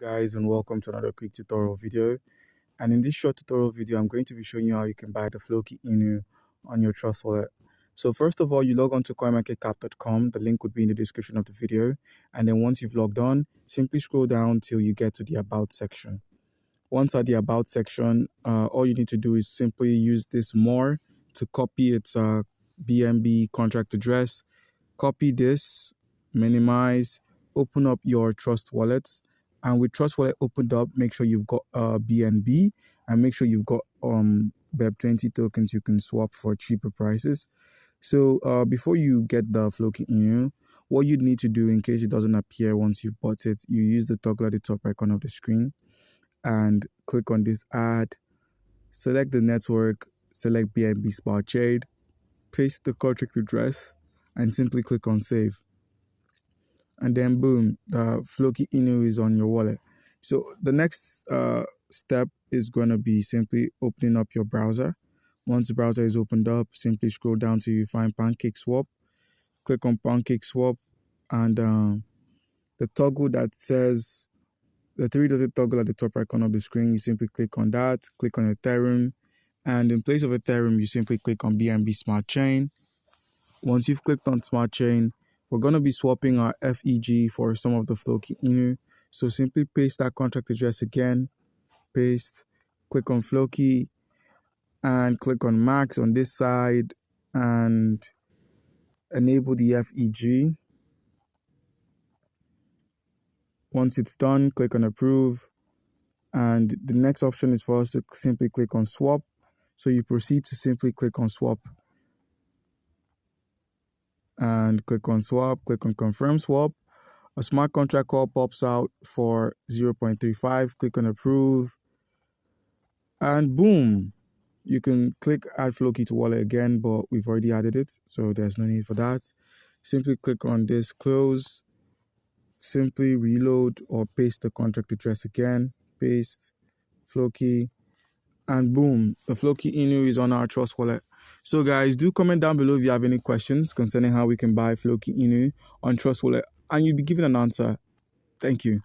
Guys, and welcome to another quick tutorial video. And in this short tutorial video, I'm going to be showing you how you can buy the Floki Inu on your Trust wallet. So first of all, you log on to coinmarketcap.com. The link would be in the description of the video. And then once you've logged on, simply scroll down till you get to the About section. Once at the About section, all you need to do is simply use this More to copy its BNB contract address. Copy this, minimize, open up your Trust wallet. And with Trust Wallet opened up, make sure you've got BNB and make sure you've got BEP20 tokens you can swap for cheaper prices. So before you get the Floki Inu, what you need to do in case it doesn't appear once you've bought it, you use the toggle at the top right corner of the screen and click on this Add, select the network, select BNB Smart Chain, paste the contract address, and simply click on Save. And then boom, the Floki Inu is on your wallet. So the next step is going to be simply opening up your browser. Once the browser is opened up, simply scroll down till you find Pancake Swap. Click on Pancake Swap, and the toggle that says the three-dotted toggle at the top right corner of the screen, you simply click on that. Click on Ethereum, and in place of Ethereum, you simply click on BNB Smart Chain. Once you've clicked on Smart Chain, we're going to be swapping our FEG for some of the Floki Inu. So simply paste that contract address again, paste, click on Floki, and click on Max on this side, and enable the FEG. Once it's done, click on Approve. And the next option is for us to simply click on Swap. So you proceed to simply click on Swap. And click on Swap, click on Confirm Swap. A smart contract call pops out for 0.35. Click on Approve. And boom, you can click Add Floki to wallet again, but we've already added it, so there's no need for that. Simply click on this Close. Simply reload or paste the contract address again. Paste Floki. And boom, the Floki Inu is on our Trust wallet. So guys, do comment down below if you have any questions concerning how we can buy Floki Inu on Trust wallet, and you'll be given an answer. Thank you.